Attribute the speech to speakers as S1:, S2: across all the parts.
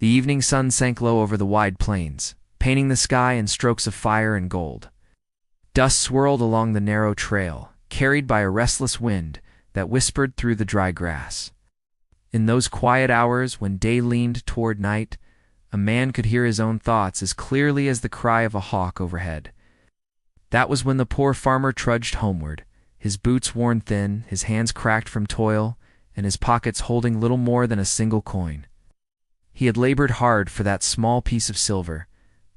S1: The evening sun sank low over the wide plains, painting the sky in strokes of fire and gold. Dust swirled along the narrow trail, carried by a restless wind that whispered through the dry grass. In those quiet hours when day leaned toward night, a man could hear his own thoughts as clearly as the cry of a hawk overhead. That was when the poor farmer trudged homeward, his boots worn thin, his hands cracked from toil, and his pockets holding little more than a single coin. He had labored hard for that small piece of silver,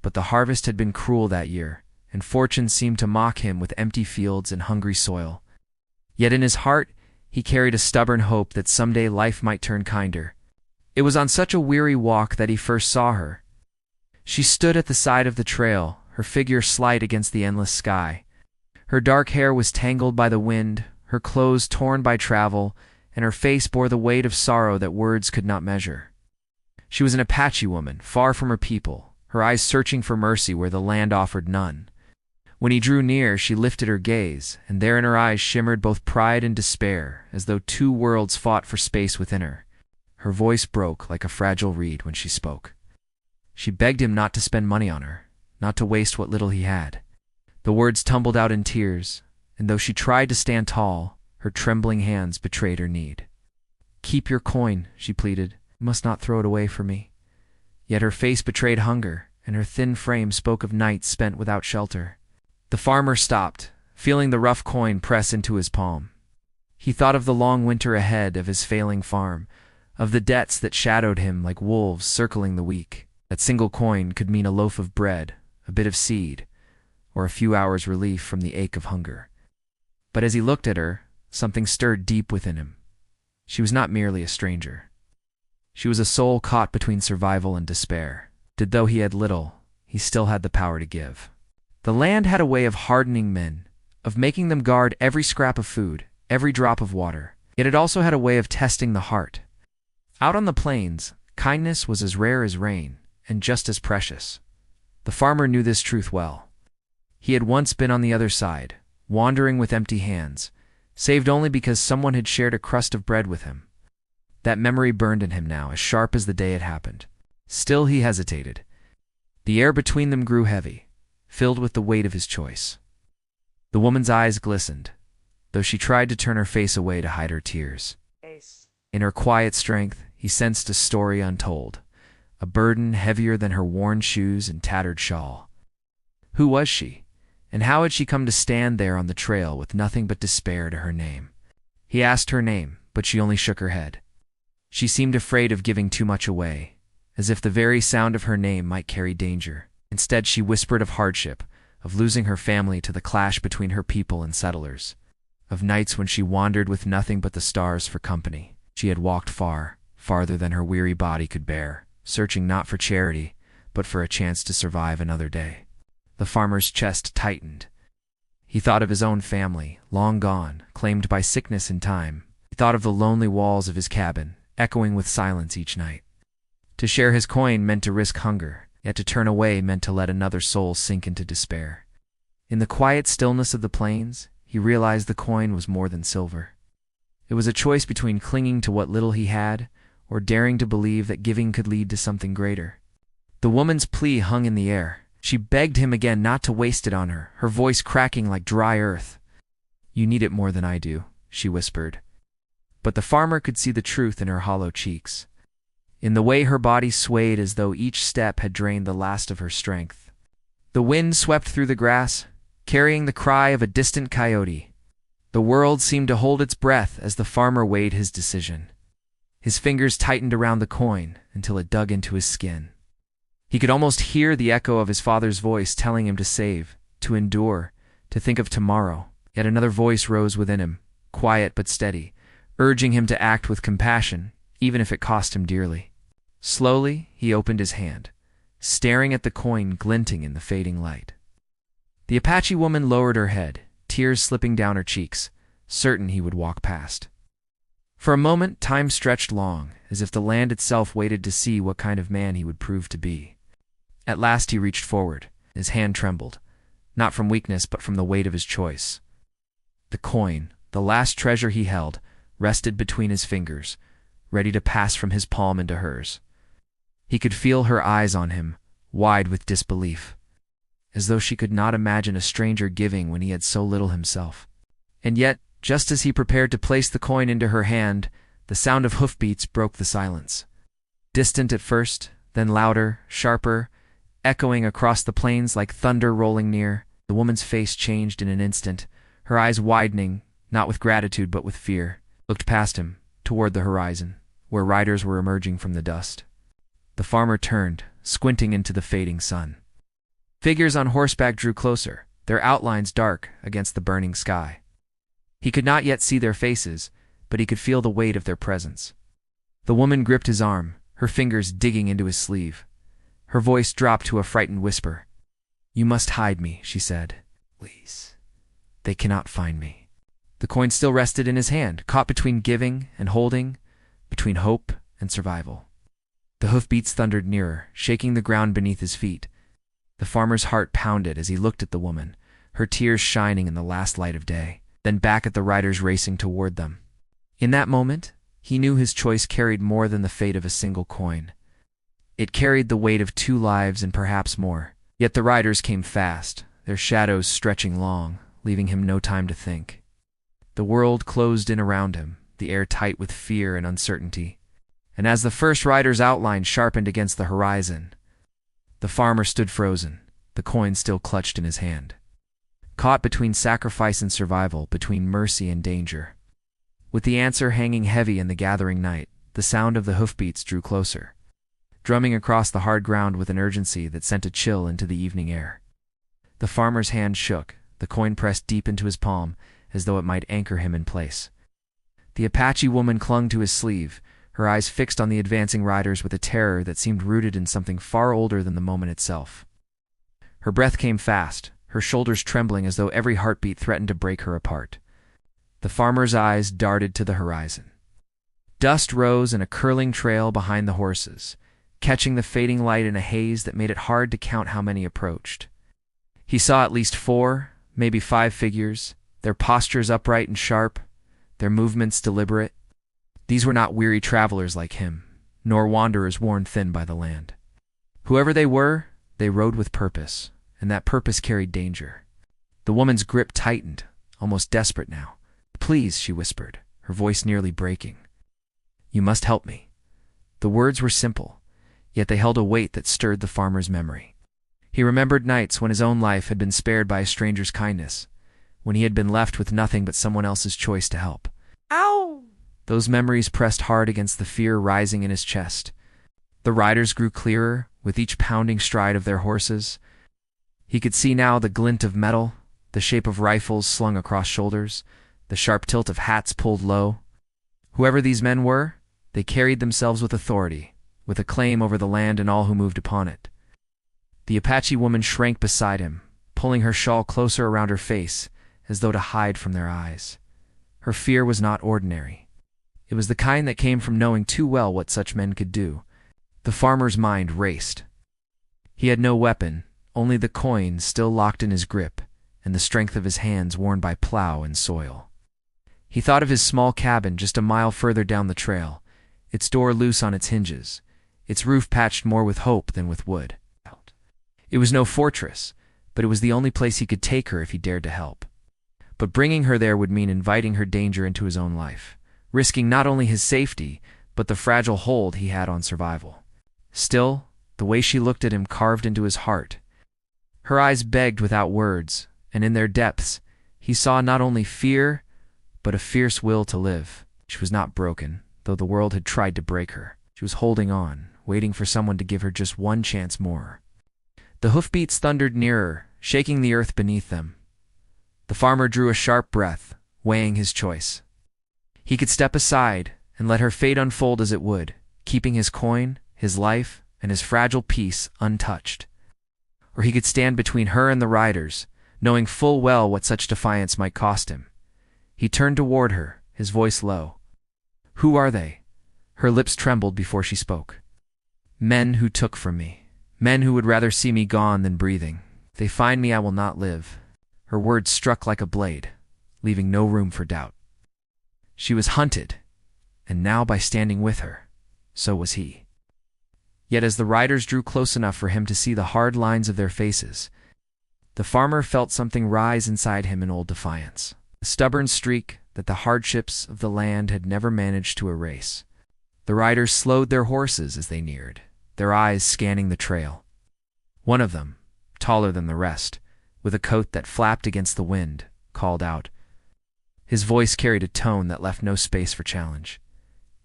S1: but the harvest had been cruel that year, and fortune seemed to mock him with empty fields and hungry soil. Yet in his heart, he carried a stubborn hope that someday life might turn kinder. It was on such a weary walk that he first saw her. She stood at the side of the trail, her figure slight against the endless sky. Her dark hair was tangled by the wind, her clothes torn by travel, and her face bore the weight of sorrow that words could not measure. She was an Apache woman, far from her people, her eyes searching for mercy where the land offered none. When he drew near, she lifted her gaze, and there in her eyes shimmered both pride and despair, as though two worlds fought for space within her. Her voice broke like a fragile reed when she spoke. She begged him not to spend money on her, not to waste what little he had. The words tumbled out in tears, and though she tried to stand tall, her trembling hands betrayed her need. "Keep your coin," she pleaded. "You must not throw it away for me." Yet her face betrayed hunger, and her thin frame spoke of nights spent without shelter. The farmer stopped, feeling the rough coin press into his palm. He thought of the long winter ahead, of his failing farm, of the debts that shadowed him like wolves circling the weak. That single coin could mean a loaf of bread, a bit of seed, or a few hours' relief from the ache of hunger. But as he looked at her, something stirred deep within him. She was not merely a stranger. She was a soul caught between survival and despair. Though he had little, he still had the power to give. The land had a way of hardening men, of making them guard every scrap of food, every drop of water. Yet it also had a way of testing the heart. Out on the plains, kindness was as rare as rain, and just as precious. The farmer knew this truth well. He had once been on the other side, wandering with empty hands, saved only because someone had shared a crust of bread with him. That memory burned in him now, as sharp as the day it happened. Still he hesitated. The air between them grew heavy, filled with the weight of his choice. The woman's eyes glistened, though she tried to turn her face away to hide her tears. In her quiet strength, he sensed a story untold, a burden heavier than her worn shoes and tattered shawl. Who was she, and how had she come to stand there on the trail with nothing but despair to her name? He asked her name, but she only shook her head. She seemed afraid of giving too much away, as if the very sound of her name might carry danger. Instead, she whispered of hardship, of losing her family to the clash between her people and settlers, of nights when she wandered with nothing but the stars for company. She had walked far, farther than her weary body could bear, searching not for charity, but for a chance to survive another day. The farmer's chest tightened. He thought of his own family, long gone, claimed by sickness and time. He thought of the lonely walls of his cabin, echoing with silence each night. To share his coin meant to risk hunger, yet to turn away meant to let another soul sink into despair. In the quiet stillness of the plains, he realized the coin was more than silver. It was a choice between clinging to what little he had, or daring to believe that giving could lead to something greater. The woman's plea hung in the air. She begged him again not to waste it on her, her voice cracking like dry earth. "You need it more than I do," she whispered. But the farmer could see the truth in her hollow cheeks, in the way her body swayed as though each step had drained the last of her strength. The wind swept through the grass, carrying the cry of a distant coyote. The world seemed to hold its breath as the farmer weighed his decision. His fingers tightened around the coin until it dug into his skin. He could almost hear the echo of his father's voice telling him to save, to endure, to think of tomorrow. Yet another voice rose within him, quiet but steady, urging him to act with compassion, even if it cost him dearly. Slowly, he opened his hand, staring at the coin glinting in the fading light. The Apache woman lowered her head, tears slipping down her cheeks, certain he would walk past. For a moment, time stretched long, as if the land itself waited to see what kind of man he would prove to be. At last he reached forward. His hand trembled, not from weakness but from the weight of his choice. The coin, the last treasure he held, rested between his fingers, ready to pass from his palm into hers. He could feel her eyes on him, wide with disbelief, as though she could not imagine a stranger giving when he had so little himself. And yet, just as he prepared to place the coin into her hand, the sound of hoofbeats broke the silence. Distant at first, then louder, sharper, echoing across the plains like thunder rolling near, the woman's face changed in an instant, her eyes widening, not with gratitude but with fear, looked past him, toward the horizon, where riders were emerging from the dust. The farmer turned, squinting into the fading sun. Figures on horseback drew closer, their outlines dark against the burning sky. He could not yet see their faces, but he could feel the weight of their presence. The woman gripped his arm, her fingers digging into his sleeve. Her voice dropped to a frightened whisper. "You must hide me," she said. "Please. They cannot find me." The coin still rested in his hand, caught between giving and holding, between hope and survival. The hoofbeats thundered nearer, shaking the ground beneath his feet. The farmer's heart pounded as he looked at the woman, her tears shining in the last light of day, then back at the riders racing toward them. In that moment, he knew his choice carried more than the fate of a single coin. It carried the weight of 2 lives and perhaps more. Yet the riders came fast, their shadows stretching long, leaving him no time to think. The world closed in around him, the air tight with fear and uncertainty. And as the first rider's outline sharpened against the horizon, the farmer stood frozen, the coin still clutched in his hand. Caught between sacrifice and survival, between mercy and danger. With the answer hanging heavy in the gathering night, the sound of the hoofbeats drew closer, drumming across the hard ground with an urgency that sent a chill into the evening air. The farmer's hand shook, the coin pressed deep into his palm, as though it might anchor him in place. The Apache woman clung to his sleeve, her eyes fixed on the advancing riders with a terror that seemed rooted in something far older than the moment itself. Her breath came fast, her shoulders trembling as though every heartbeat threatened to break her apart. The farmer's eyes darted to the horizon. Dust rose in a curling trail behind the horses, catching the fading light in a haze that made it hard to count how many approached. He saw at least 4, maybe 5 figures, their postures upright and sharp, their movements deliberate. These were not weary travelers like him, nor wanderers worn thin by the land. Whoever they were, they rode with purpose, and that purpose carried danger. The woman's grip tightened, almost desperate now. "Please," she whispered, her voice nearly breaking. "You must help me." The words were simple, yet they held a weight that stirred the farmer's memory. He remembered nights when his own life had been spared by a stranger's kindness, when he had been left with nothing but someone else's choice to help. Ow! Those memories pressed hard against the fear rising in his chest. The riders grew clearer, with each pounding stride of their horses. He could see now the glint of metal, the shape of rifles slung across shoulders, the sharp tilt of hats pulled low. Whoever these men were, they carried themselves with authority, with a claim over the land and all who moved upon it. The Apache woman shrank beside him, pulling her shawl closer around her face, as though to hide from their eyes. Her fear was not ordinary. It was the kind that came from knowing too well what such men could do. The farmer's mind raced. He had no weapon, only the coin still locked in his grip, and the strength of his hands worn by plow and soil. He thought of his small cabin just a mile further down the trail, its door loose on its hinges, its roof patched more with hope than with wood. It was no fortress, but it was the only place he could take her if he dared to help. But bringing her there would mean inviting her danger into his own life, risking not only his safety, but the fragile hold he had on survival. Still, the way she looked at him carved into his heart. Her eyes begged without words, and in their depths, he saw not only fear, but a fierce will to live. She was not broken, though the world had tried to break her. She was holding on, waiting for someone to give her just one chance more. The hoofbeats thundered nearer, shaking the earth beneath them. The farmer drew a sharp breath, weighing his choice. He could step aside and let her fate unfold as it would, keeping his coin, his life, and his fragile peace untouched. Or he could stand between her and the riders, knowing full well what such defiance might cost him. He turned toward her, his voice low. "Who are they?" Her lips trembled before she spoke. "Men who took from me. Men who would rather see me gone than breathing. If they find me, I will not live." Her words struck like a blade, leaving no room for doubt. She was hunted, and now by standing with her, so was he. Yet as the riders drew close enough for him to see the hard lines of their faces, the farmer felt something rise inside him in old defiance, a stubborn streak that the hardships of the land had never managed to erase. The riders slowed their horses as they neared, their eyes scanning the trail. One of them, taller than the rest, with a coat that flapped against the wind, called out. His voice carried a tone that left no space for challenge.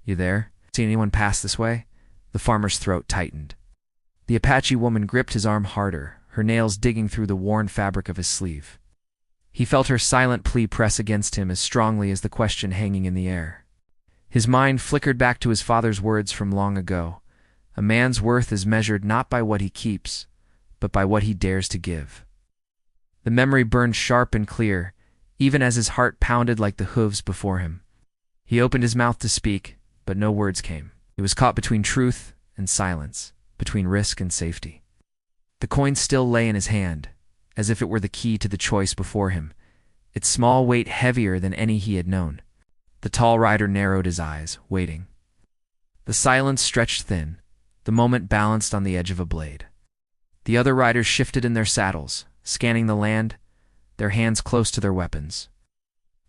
S1: "You there? See anyone pass this way?" The farmer's throat tightened. The Apache woman gripped his arm harder, her nails digging through the worn fabric of his sleeve. He felt her silent plea press against him as strongly as the question hanging in the air. His mind flickered back to his father's words from long ago. A man's worth is measured not by what he keeps, but by what he dares to give. The memory burned sharp and clear, even as his heart pounded like the hooves before him. He opened his mouth to speak, but no words came. It was caught between truth and silence, between risk and safety. The coin still lay in his hand, as if it were the key to the choice before him, its small weight heavier than any he had known. The tall rider narrowed his eyes, waiting. The silence stretched thin, the moment balanced on the edge of a blade. The other riders shifted in their saddles, scanning the land, their hands close to their weapons.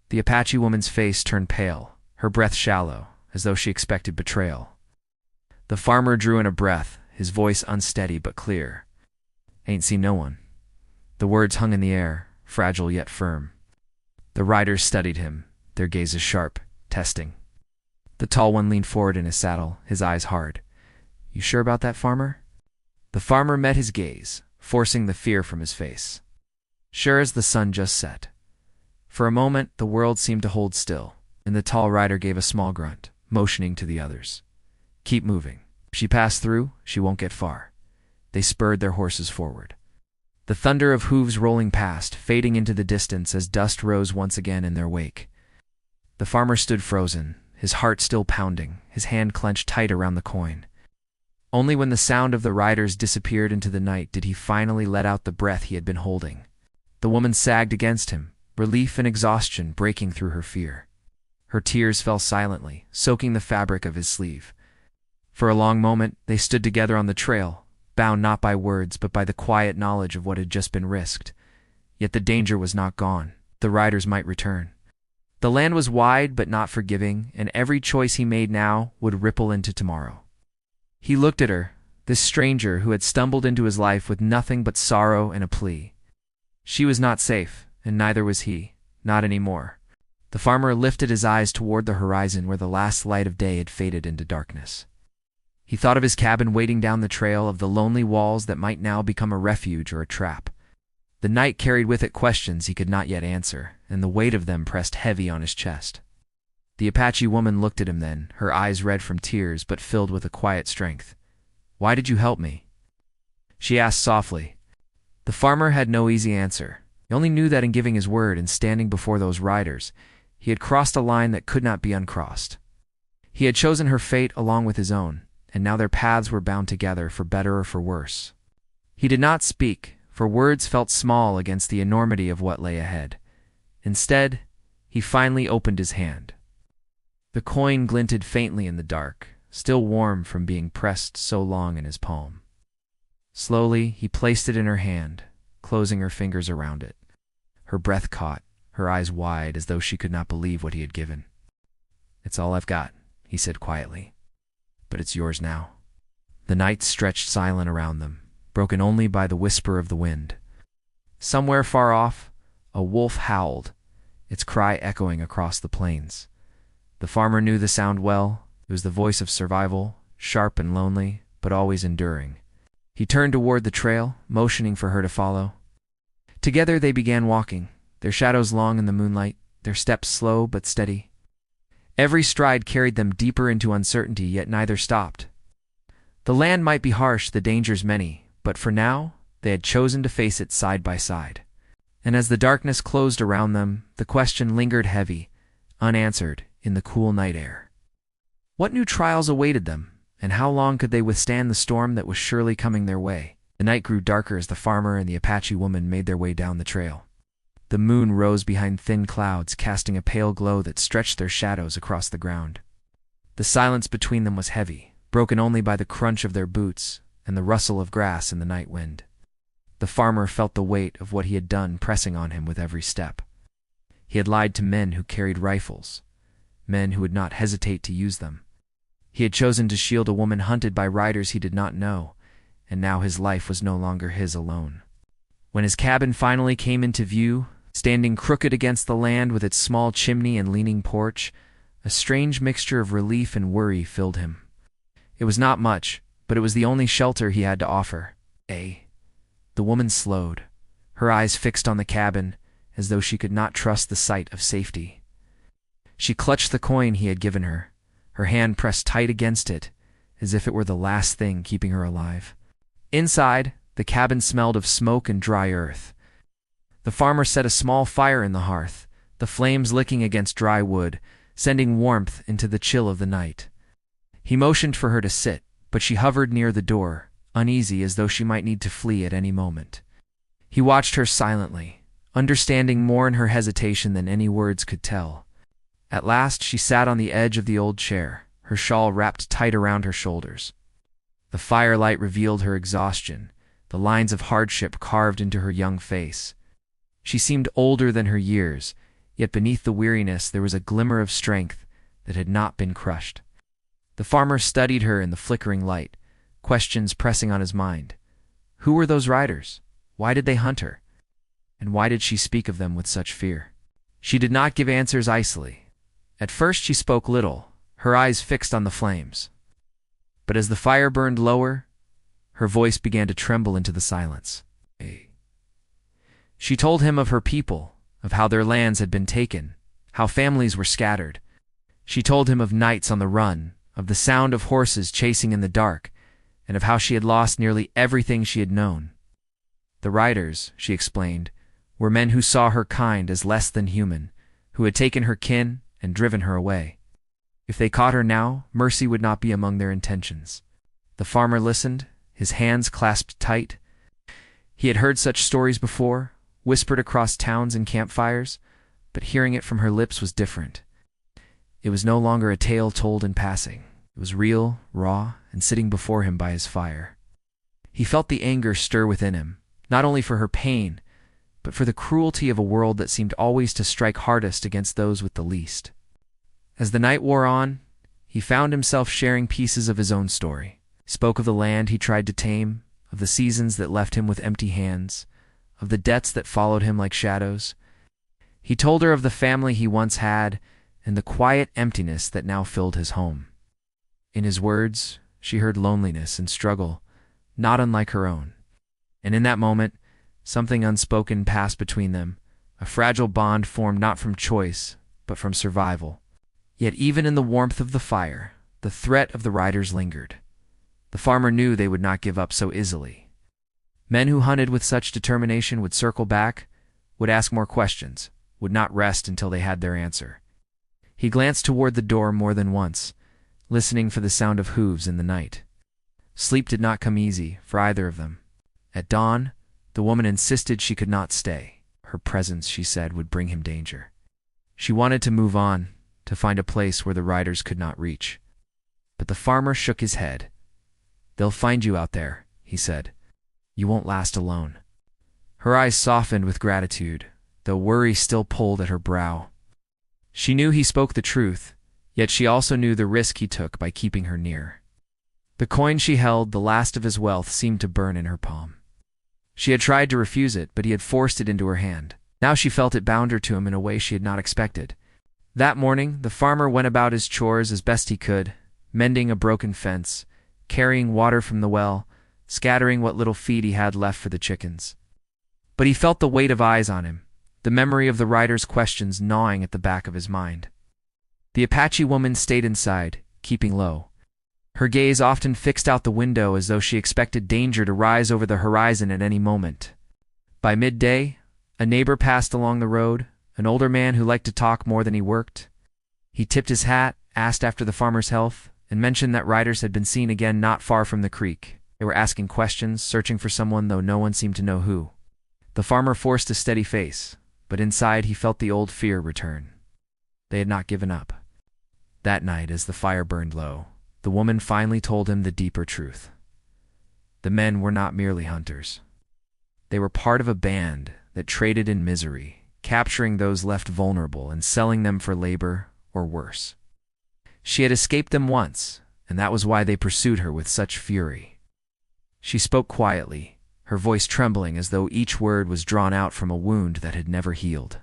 S1: The Apache woman's face turned pale, her breath shallow, as though she expected betrayal. The farmer drew in a breath, his voice unsteady but clear. "Ain't seen no one." The words hung in the air, fragile yet firm. The riders studied him, their gazes sharp, testing. The tall one leaned forward in his saddle, his eyes hard. "You sure about that, farmer?" The farmer met his gaze, forcing the fear from his face. Sure as the sun just set. For a moment, the world seemed to hold still, and the tall rider gave a small grunt, motioning to the others. "Keep moving. If she passed through, she won't get far." They spurred their horses forward. The thunder of hooves rolling past, fading into the distance as dust rose once again in their wake. The farmer stood frozen, his heart still pounding, his hand clenched tight around the coin. Only when the sound of the riders disappeared into the night did he finally let out the breath he had been holding. The woman sagged against him, relief and exhaustion breaking through her fear. Her tears fell silently, soaking the fabric of his sleeve. For a long moment, they stood together on the trail, bound not by words but by the quiet knowledge of what had just been risked. Yet the danger was not gone. The riders might return. The land was wide but not forgiving, and every choice he made now would ripple into tomorrow. He looked at her, this stranger who had stumbled into his life with nothing but sorrow and a plea. She was not safe, and neither was he, not anymore. The farmer lifted his eyes toward the horizon where the last light of day had faded into darkness. He thought of his cabin waiting down the trail, of the lonely walls that might now become a refuge or a trap. The night carried with it questions he could not yet answer, and the weight of them pressed heavy on his chest. The Apache woman looked at him then, her eyes red from tears but filled with a quiet strength. "Why did you help me?" she asked softly. The farmer had no easy answer. He only knew that in giving his word and standing before those riders, he had crossed a line that could not be uncrossed. He had chosen her fate along with his own, and now their paths were bound together for better or for worse. He did not speak, for words felt small against the enormity of what lay ahead. Instead, he finally opened his hand. The coin glinted faintly in the dark, still warm from being pressed so long in his palm. Slowly, he placed it in her hand, closing her fingers around it. Her breath caught, her eyes wide as though she could not believe what he had given. "It's all I've got," he said quietly. "But it's yours now." The night stretched silent around them, broken only by the whisper of the wind. Somewhere far off, a wolf howled, its cry echoing across the plains. The farmer knew the sound well. It was the voice of survival, sharp and lonely, but always enduring. He turned toward the trail, motioning for her to follow. Together they began walking, their shadows long in the moonlight, their steps slow but steady. Every stride carried them deeper into uncertainty, yet neither stopped. The land might be harsh, the dangers many, but for now, they had chosen to face it side by side. And as the darkness closed around them, the question lingered heavy, unanswered, in the cool night air. What new trials awaited them, and how long could they withstand the storm that was surely coming their way? The night grew darker as the farmer and the Apache woman made their way down the trail. The moon rose behind thin clouds, casting a pale glow that stretched their shadows across the ground. The silence between them was heavy, broken only by the crunch of their boots and the rustle of grass in the night wind. The farmer felt the weight of what he had done pressing on him with every step. He had lied to men who carried rifles, men who would not hesitate to use them. He had chosen to shield a woman hunted by riders he did not know, and now his life was no longer his alone. When his cabin finally came into view, standing crooked against the land with its small chimney and leaning porch, a strange mixture of relief and worry filled him. It was not much, but it was the only shelter he had to offer. The woman slowed, her eyes fixed on the cabin, as though she could not trust the sight of safety. She clutched the coin he had given her, her hand pressed tight against it, as if it were the last thing keeping her alive. Inside, the cabin smelled of smoke and dry earth. The farmer set a small fire in the hearth, the flames licking against dry wood, sending warmth into the chill of the night. He motioned for her to sit, but she hovered near the door, uneasy as though she might need to flee at any moment. He watched her silently, understanding more in her hesitation than any words could tell. At last she sat on the edge of the old chair, her shawl wrapped tight around her shoulders. The firelight revealed her exhaustion, the lines of hardship carved into her young face. She seemed older than her years, yet beneath the weariness there was a glimmer of strength that had not been crushed. The farmer studied her in the flickering light, questions pressing on his mind. Who were those riders? Why did they hunt her? And why did she speak of them with such fear? She did not give answers icily. At first she spoke little, her eyes fixed on the flames. But as the fire burned lower, her voice began to tremble into the silence. She told him of her people, of how their lands had been taken, how families were scattered. She told him of nights on the run, of the sound of horses chasing in the dark, and of how she had lost nearly everything she had known. The riders, she explained, were men who saw her kind as less than human, who had taken her kin and driven her away. If they caught her now, mercy would not be among their intentions. The farmer listened, his hands clasped tight. He had heard such stories before, whispered across towns and campfires, but hearing it from her lips was different. It was no longer a tale told in passing. It was real, raw, and sitting before him by his fire. He felt the anger stir within him, not only for her pain, but for the cruelty of a world that seemed always to strike hardest against those with the least. As the night wore on, he found himself sharing pieces of his own story. He spoke of the land he tried to tame, of the seasons that left him with empty hands, of the debts that followed him like shadows. He told her of the family he once had and the quiet emptiness that now filled his home. In his words, she heard loneliness and struggle, not unlike her own. And in that moment, something unspoken passed between them, a fragile bond formed not from choice, but from survival. Yet even in the warmth of the fire, the threat of the riders lingered. The farmer knew they would not give up so easily. Men who hunted with such determination would circle back, would ask more questions, would not rest until they had their answer. He glanced toward the door more than once, listening for the sound of hooves in the night. Sleep did not come easy for either of them. At dawn, the woman insisted she could not stay. Her presence, she said, would bring him danger. She wanted to move on, to find a place where the riders could not reach. But the farmer shook his head. "They'll find you out there," he said. "You won't last alone." Her eyes softened with gratitude, though worry still pulled at her brow. She knew he spoke the truth, yet she also knew the risk he took by keeping her near. The coin she held, the last of his wealth, seemed to burn in her palm. She had tried to refuse it, but he had forced it into her hand. Now she felt it bound her to him in a way she had not expected. That morning, the farmer went about his chores as best he could, mending a broken fence, carrying water from the well, scattering what little feed he had left for the chickens. But he felt the weight of eyes on him, the memory of the riders' questions gnawing at the back of his mind. The Apache woman stayed inside, keeping low. Her gaze often fixed out the window as though she expected danger to rise over the horizon at any moment. By midday, a neighbor passed along the road, an older man who liked to talk more than he worked. He tipped his hat, asked after the farmer's health, and mentioned that riders had been seen again not far from the creek. They were asking questions, searching for someone, though no one seemed to know who. The farmer forced a steady face, but inside he felt the old fear return. They had not given up. That night, as the fire burned low, the woman finally told him the deeper truth. The men were not merely hunters. They were part of a band that traded in misery, capturing those left vulnerable and selling them for labor or worse. She had escaped them once, and that was why they pursued her with such fury. She spoke quietly, her voice trembling as though each word was drawn out from a wound that had never healed.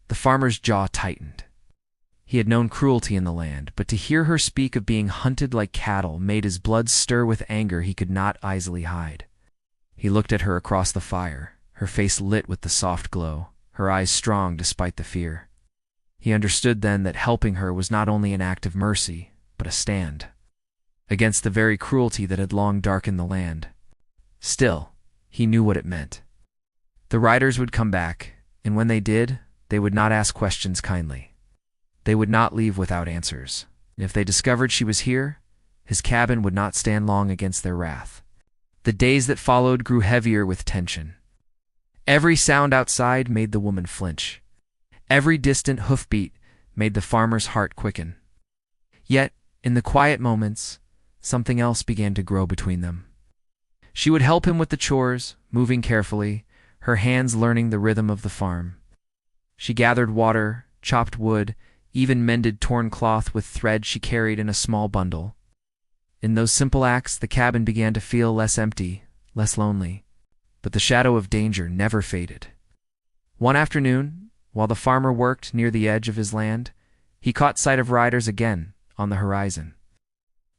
S1: The farmer's jaw tightened. He had known cruelty in the land, but to hear her speak of being hunted like cattle made his blood stir with anger he could not easily hide. He looked at her across the fire, her face lit with the soft glow, her eyes strong despite the fear. He understood then that helping her was not only an act of mercy, but a stand against the very cruelty that had long darkened the land. Still, he knew what it meant. The riders would come back, and when they did, they would not ask questions kindly. They would not leave without answers. If they discovered she was here, his cabin would not stand long against their wrath. The days that followed grew heavier with tension. Every sound outside made the woman flinch. Every distant hoofbeat made the farmer's heart quicken. Yet, in the quiet moments, something else began to grow between them. She would help him with the chores, moving carefully, her hands learning the rhythm of the farm. She gathered water, chopped wood, even mended torn cloth with thread she carried in a small bundle. In those simple acts, the cabin began to feel less empty, less lonely. But the shadow of danger never faded. One afternoon, while the farmer worked near the edge of his land, he caught sight of riders again on the horizon.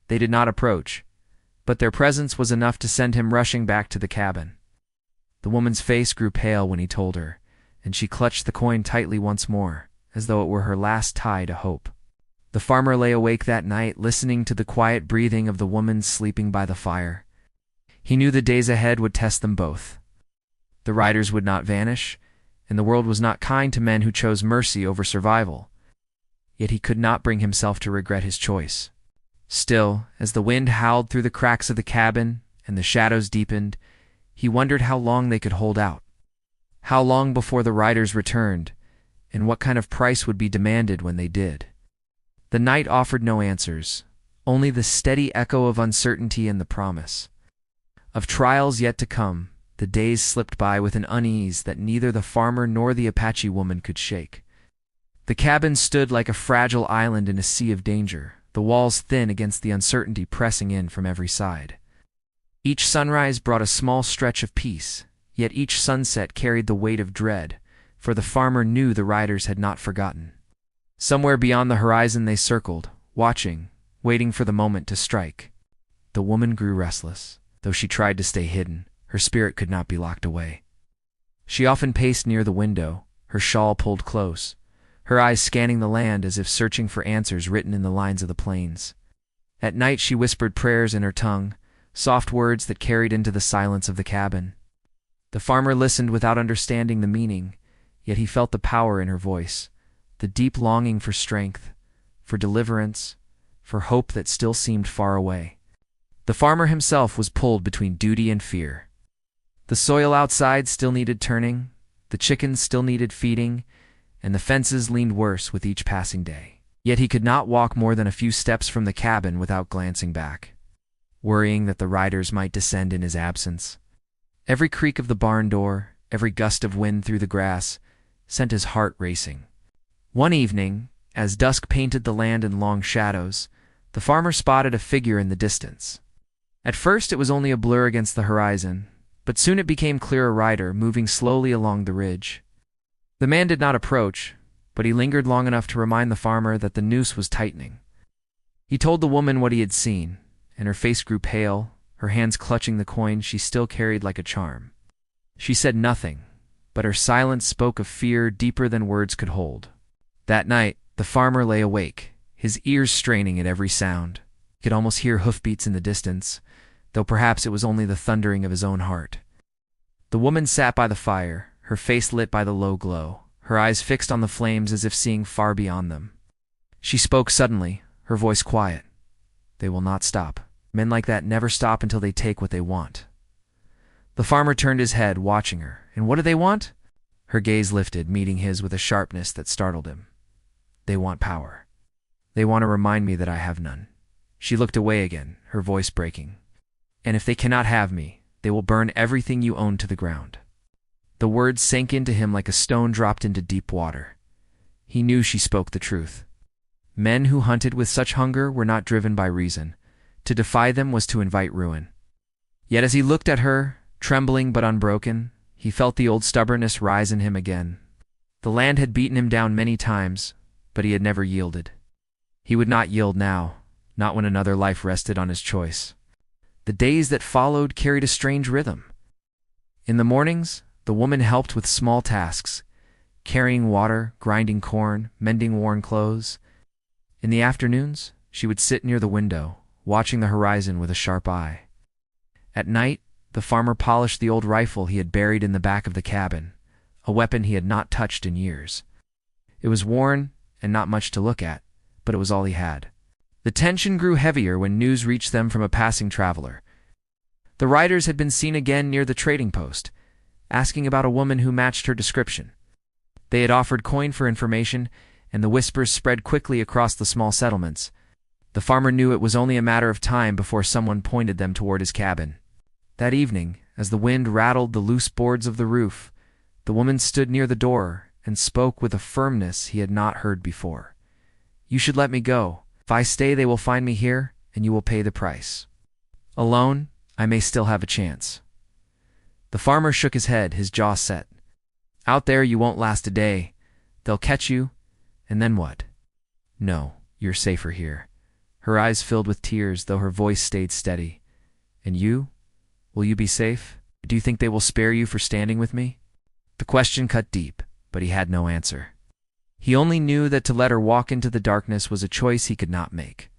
S1: They did not approach, but their presence was enough to send him rushing back to the cabin. The woman's face grew pale when he told her, and she clutched the coin tightly once more, as though it were her last tie to hope. The farmer lay awake that night, listening to the quiet breathing of the woman sleeping by the fire. He knew the days ahead would test them both. The riders would not vanish, and the world was not kind to men who chose mercy over survival. Yet he could not bring himself to regret his choice. Still, as the wind howled through the cracks of the cabin and the shadows deepened, he wondered how long they could hold out. How long before the riders returned, and what kind of price would be demanded when they did. The night offered no answers, only the steady echo of uncertainty and the promise of trials yet to come. The days slipped by with an unease that neither the farmer nor the Apache woman could shake. The cabin stood like a fragile island in a sea of danger, the walls thin against the uncertainty pressing in from every side. Each sunrise brought a small stretch of peace, yet each sunset carried the weight of dread, for the farmer knew the riders had not forgotten. Somewhere beyond the horizon they circled, watching, waiting for the moment to strike. The woman grew restless. Though she tried to stay hidden, her spirit could not be locked away. She often paced near the window, her shawl pulled close, her eyes scanning the land as if searching for answers written in the lines of the plains. At night she whispered prayers in her tongue, soft words that carried into the silence of the cabin. The farmer listened without understanding the meaning, yet he felt the power in her voice, the deep longing for strength, for deliverance, for hope that still seemed far away. The farmer himself was pulled between duty and fear. The soil outside still needed turning, the chickens still needed feeding, and the fences leaned worse with each passing day. Yet he could not walk more than a few steps from the cabin without glancing back, worrying that the riders might descend in his absence. Every creak of the barn door, every gust of wind through the grass, sent his heart racing. One evening, as dusk painted the land in long shadows, the farmer spotted a figure in the distance. At first it was only a blur against the horizon, but soon it became clear a rider moving slowly along the ridge. The man did not approach, but he lingered long enough to remind the farmer that the noose was tightening. He told the woman what he had seen, and her face grew pale, her hands clutching the coin she still carried like a charm. She said nothing, but her silence spoke of fear deeper than words could hold. That night, the farmer lay awake, his ears straining at every sound. He could almost hear hoofbeats in the distance, though perhaps it was only the thundering of his own heart. The woman sat by the fire, her face lit by the low glow, her eyes fixed on the flames as if seeing far beyond them. She spoke suddenly, her voice quiet. "They will not stop. Men like that never stop until they take what they want." The farmer turned his head, watching her. "And what do they want?" Her gaze lifted, meeting his with a sharpness that startled him. "They want power. They want to remind me that I have none." She looked away again, her voice breaking. "And if they cannot have me, they will burn everything you own to the ground." The words sank into him like a stone dropped into deep water. He knew she spoke the truth. Men who hunted with such hunger were not driven by reason. To defy them was to invite ruin. Yet as he looked at her, trembling but unbroken, he felt the old stubbornness rise in him again. The land had beaten him down many times, but he had never yielded. He would not yield now, not when another life rested on his choice. The days that followed carried a strange rhythm. In the mornings, the woman helped with small tasks, carrying water, grinding corn, mending worn clothes. In the afternoons, she would sit near the window, watching the horizon with a sharp eye. At night, the farmer polished the old rifle he had buried in the back of the cabin, a weapon he had not touched in years. It was worn and not much to look at, but it was all he had. The tension grew heavier when news reached them from a passing traveler. The riders had been seen again near the trading post, asking about a woman who matched her description. They had offered coin for information, and the whispers spread quickly across the small settlements. The farmer knew it was only a matter of time before someone pointed them toward his cabin. That evening, as the wind rattled the loose boards of the roof, the woman stood near the door and spoke with a firmness he had not heard before. "You should let me go. If I stay, they will find me here, and you will pay the price. Alone, I may still have a chance." The farmer shook his head, his jaw set. "Out there you won't last a day. They'll catch you, and then what?" "No, you're safer here." Her eyes filled with tears, though her voice stayed steady. "And you? Will you be safe? Do you think they will spare you for standing with me?" The question cut deep, but he had no answer. He only knew that to let her walk into the darkness was a choice he could not make.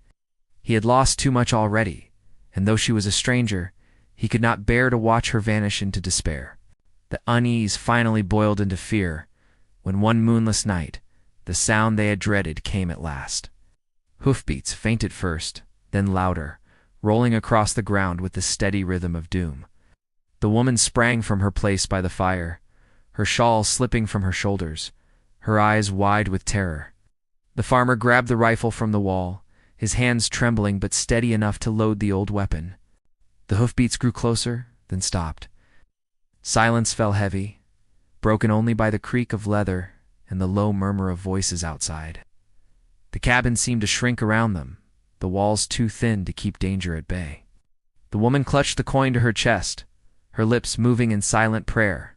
S1: He had lost too much already, and though she was a stranger, he could not bear to watch her vanish into despair. The unease finally boiled into fear, when one moonless night, the sound they had dreaded came at last. Hoofbeats, faint at first, then louder, rolling across the ground with the steady rhythm of doom. The woman sprang from her place by the fire, her shawl slipping from her shoulders, her eyes wide with terror. The farmer grabbed the rifle from the wall, his hands trembling but steady enough to load the old weapon. The hoofbeats grew closer, then stopped. Silence fell heavy, broken only by the creak of leather and the low murmur of voices outside. The cabin seemed to shrink around them, the walls too thin to keep danger at bay. The woman clutched the coin to her chest, her lips moving in silent prayer.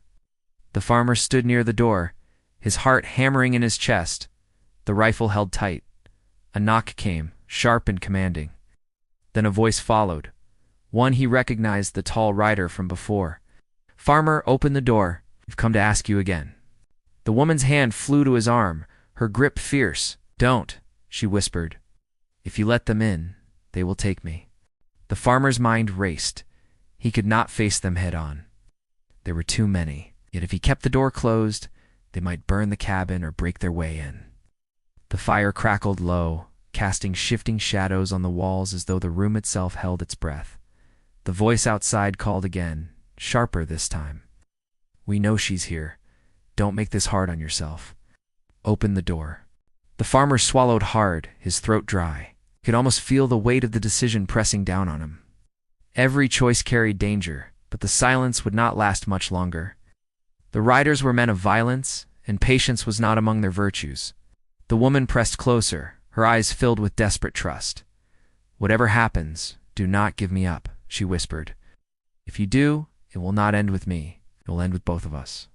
S1: The farmer stood near the door, his heart hammering in his chest, the rifle held tight. A knock came, sharp and commanding. Then a voice followed, one he recognized, the tall rider from before. "Farmer, open the door. We've come to ask you again." The woman's hand flew to his arm, her grip fierce. "Don't," she whispered. "If you let them in, they will take me." The farmer's mind raced. He could not face them head on. There were too many, yet if he kept the door closed, they might burn the cabin or break their way in. The fire crackled low, casting shifting shadows on the walls as though the room itself held its breath. The voice outside called again, sharper this time. "We know she's here. Don't make this hard on yourself. Open the door." The farmer swallowed hard, his throat dry. He could almost feel the weight of the decision pressing down on him. Every choice carried danger, but the silence would not last much longer. The riders were men of violence, and patience was not among their virtues. The woman pressed closer, her eyes filled with desperate trust. "Whatever happens, do not give me up," she whispered. "If you do, it will not end with me. It will end with both of us."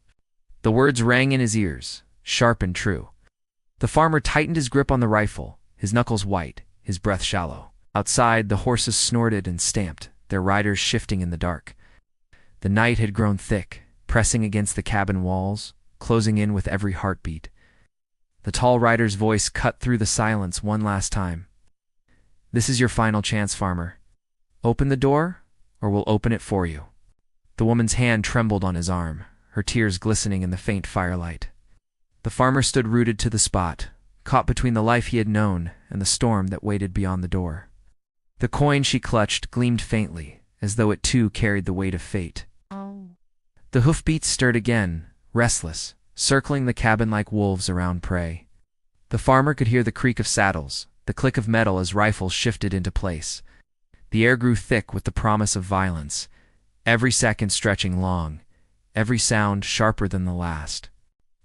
S1: The words rang in his ears, sharp and true. The farmer tightened his grip on the rifle, his knuckles white, his breath shallow. Outside, the horses snorted and stamped, their riders shifting in the dark. The night had grown thick, pressing against the cabin walls, closing in with every heartbeat. The tall rider's voice cut through the silence one last time. "This is your final chance, farmer. Open the door, or we'll open it for you." The woman's hand trembled on his arm, her tears glistening in the faint firelight. The farmer stood rooted to the spot, caught between the life he had known and the storm that waited beyond the door. The coin she clutched gleamed faintly, as though it too carried the weight of fate. The hoofbeats stirred again, restless, circling the cabin like wolves around prey. The farmer could hear the creak of saddles, the click of metal as rifles shifted into place. The air grew thick with the promise of violence, every second stretching long, every sound sharper than the last.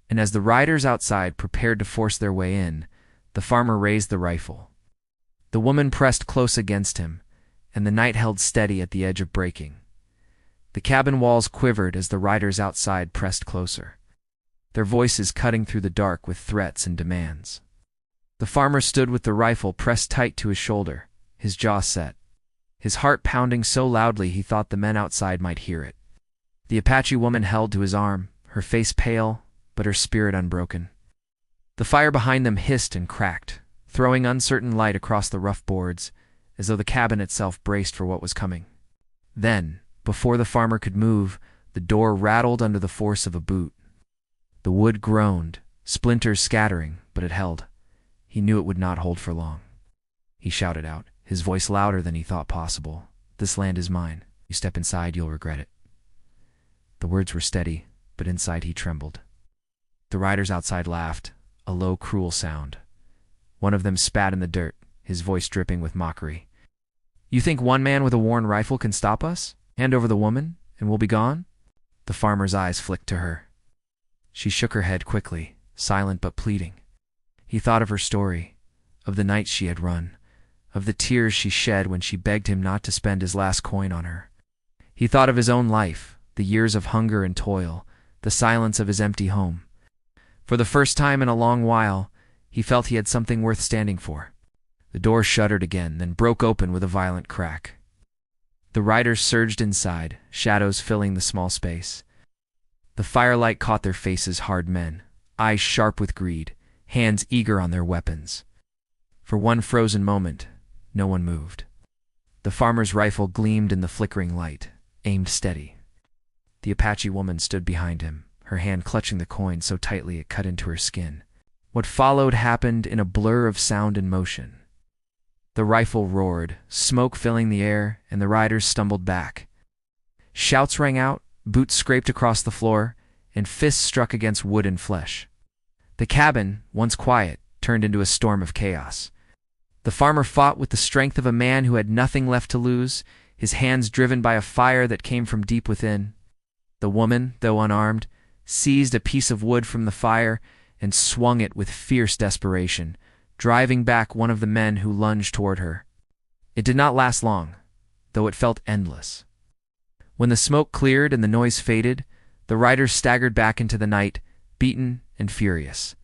S1: And as the riders outside prepared to force their way in, the farmer raised the rifle. The woman pressed close against him, and the night held steady at the edge of breaking. The cabin walls quivered as the riders outside pressed closer, their voices cutting through the dark with threats and demands. The farmer stood with the rifle pressed tight to his shoulder, his jaw set, his heart pounding so loudly he thought the men outside might hear it. The Apache woman held to his arm, her face pale, but her spirit unbroken. The fire behind them hissed and cracked, throwing uncertain light across the rough boards, as though the cabin itself braced for what was coming. Then, before the farmer could move, the door rattled under the force of a boot. The wood groaned, splinters scattering, but it held. He knew it would not hold for long. He shouted out, his voice louder than he thought possible. "This land is mine. You step inside, you'll regret it." The words were steady, but inside he trembled. The riders outside laughed, a low, cruel sound. One of them spat in the dirt, his voice dripping with mockery. "You think one man with a worn rifle can stop us? Hand over the woman, and we'll be gone?" The farmer's eyes flicked to her. She shook her head quickly, silent but pleading. He thought of her story, of the nights she had run, of the tears she shed when she begged him not to spend his last coin on her. He thought of his own life, the years of hunger and toil, the silence of his empty home. For the first time in a long while, he felt he had something worth standing for. The door shuddered again, then broke open with a violent crack. The riders surged inside, shadows filling the small space. The firelight caught their faces, hard men, eyes sharp with greed, hands eager on their weapons. For one frozen moment, no one moved. The farmer's rifle gleamed in the flickering light, aimed steady. The Apache woman stood behind him, her hand clutching the coin so tightly it cut into her skin. What followed happened in a blur of sound and motion. The rifle roared, smoke filling the air, and the riders stumbled back. Shouts rang out, boots scraped across the floor, and fists struck against wood and flesh. The cabin, once quiet, turned into a storm of chaos. The farmer fought with the strength of a man who had nothing left to lose, his hands driven by a fire that came from deep within. The woman, though unarmed, seized a piece of wood from the fire and swung it with fierce desperation, driving back one of the men who lunged toward her. It did not last long, though it felt endless. When the smoke cleared and the noise faded, the riders staggered back into the night, beaten and furious.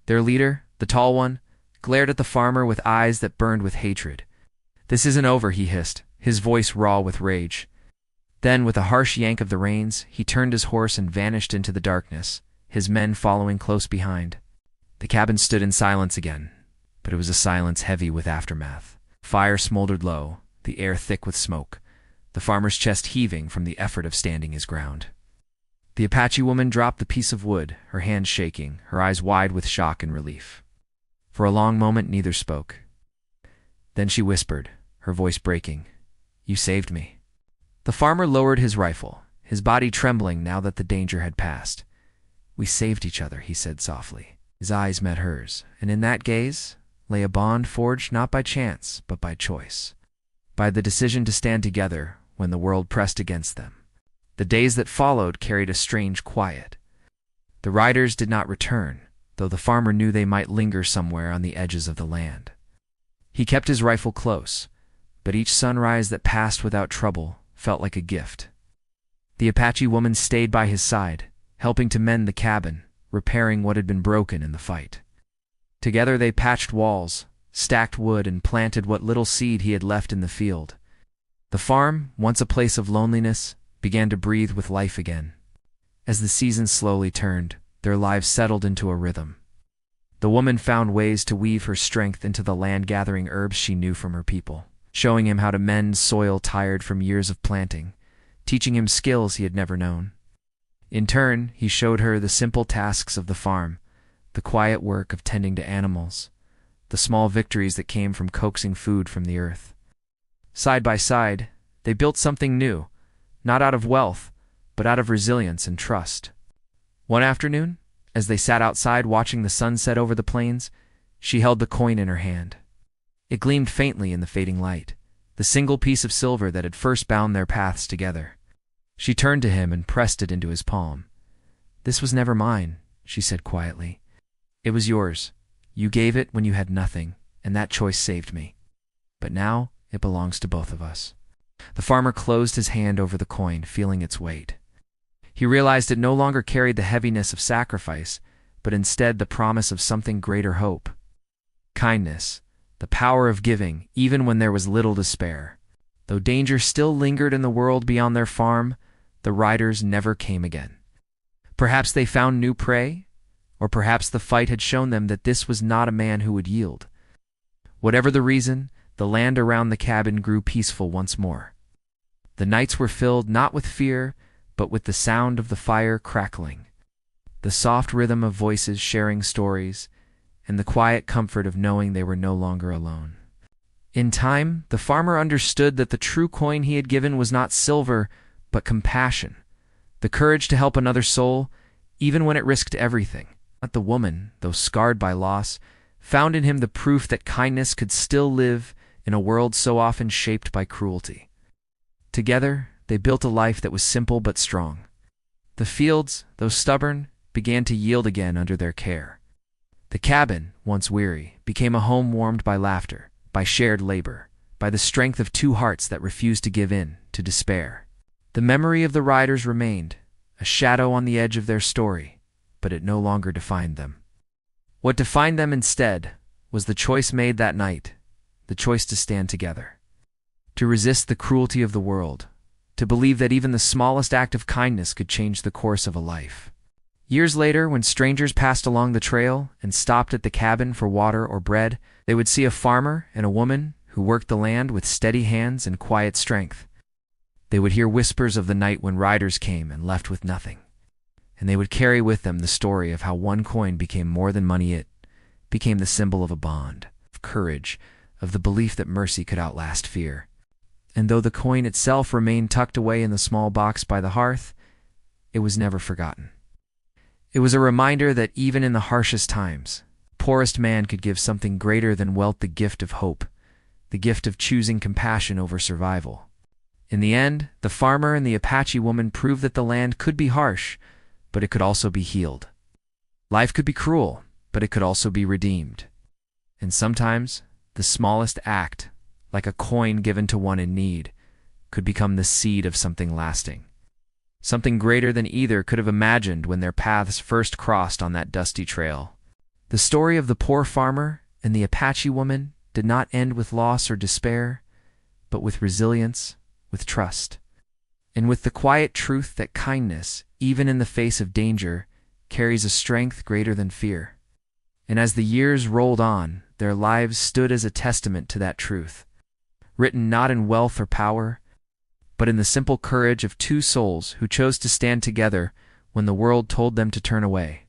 S1: Their leader, the tall one, glared at the farmer with eyes that burned with hatred. "This isn't over," he hissed, his voice raw with rage. Then, with a harsh yank of the reins, he turned his horse and vanished into the darkness, his men following close behind. The cabin stood in silence again, but it was a silence heavy with aftermath. Fire smoldered low, the air thick with smoke, the farmer's chest heaving from the effort of standing his ground. The Apache woman dropped the piece of wood, her hands shaking, her eyes wide with shock and relief. For a long moment neither spoke. Then she whispered, her voice breaking, "You saved me." The farmer lowered his rifle, his body trembling now that the danger had passed. "We saved each other," he said softly. His eyes met hers, and in that gaze lay a bond forged not by chance, but by choice, by the decision to stand together when the world pressed against them. The days that followed carried a strange quiet. The riders did not return, though the farmer knew they might linger somewhere on the edges of the land. He kept his rifle close, but each sunrise that passed without trouble felt like a gift. The Apache woman stayed by his side, helping to mend the cabin, repairing what had been broken in the fight. Together they patched walls, stacked wood, and planted what little seed he had left in the field. The farm, once a place of loneliness, began to breathe with life again. As the seasons slowly turned, their lives settled into a rhythm. The woman found ways to weave her strength into the land-gathering herbs she knew from her people, showing him how to mend soil tired from years of planting, teaching him skills he had never known. In turn, he showed her the simple tasks of the farm, the quiet work of tending to animals, the small victories that came from coaxing food from the earth. Side by side, they built something new, not out of wealth, but out of resilience and trust. One afternoon, as they sat outside watching the sun set over the plains, she held the coin in her hand. It gleamed faintly in the fading light, the single piece of silver that had first bound their paths together. She turned to him and pressed it into his palm. "This was never mine," she said quietly. "It was yours. You gave it when you had nothing, and that choice saved me. But now it belongs to both of us." The farmer closed his hand over the coin, feeling its weight. He realized it no longer carried the heaviness of sacrifice, but instead the promise of something greater hope. Kindness, the power of giving, even when there was little to spare. Though danger still lingered in the world beyond their farm, the riders never came again. Perhaps they found new prey, or perhaps the fight had shown them that this was not a man who would yield. Whatever the reason, the land around the cabin grew peaceful once more. The nights were filled not with fear, but with the sound of the fire crackling, the soft rhythm of voices sharing stories, and the quiet comfort of knowing they were no longer alone. In time, the farmer understood that the true coin he had given was not silver, but compassion, the courage to help another soul, even when it risked everything. But the woman, though scarred by loss, found in him the proof that kindness could still live in a world so often shaped by cruelty. Together, they built a life that was simple but strong. The fields, though stubborn, began to yield again under their care. The cabin, once weary, became a home warmed by laughter, by shared labor, by the strength of two hearts that refused to give in to despair. The memory of the riders remained, a shadow on the edge of their story, but it no longer defined them. What defined them instead was the choice made that night, the choice to stand together, to resist the cruelty of the world, to believe that even the smallest act of kindness could change the course of a life. Years later, when strangers passed along the trail and stopped at the cabin for water or bread, they would see a farmer and a woman who worked the land with steady hands and quiet strength. They would hear whispers of the night when riders came and left with nothing. And they would carry with them the story of how one coin became more than money. It became the symbol of a bond, of courage, of the belief that mercy could outlast fear. And though the coin itself remained tucked away in the small box by the hearth, it was never forgotten. It was a reminder that even in the harshest times, the poorest man could give something greater than wealth, the gift of hope, the gift of choosing compassion over survival. In the end, the farmer and the Apache woman proved that the land could be harsh, but it could also be healed. Life could be cruel, but it could also be redeemed. And sometimes, the smallest act, like a coin given to one in need, could become the seed of something lasting. Something greater than either could have imagined when their paths first crossed on that dusty trail. The story of the poor farmer and the Apache woman did not end with loss or despair, but with resilience, with trust, and with the quiet truth that kindness, even in the face of danger, carries a strength greater than fear. And as the years rolled on, their lives stood as a testament to that truth, written not in wealth or power, but in the simple courage of two souls who chose to stand together when the world told them to turn away.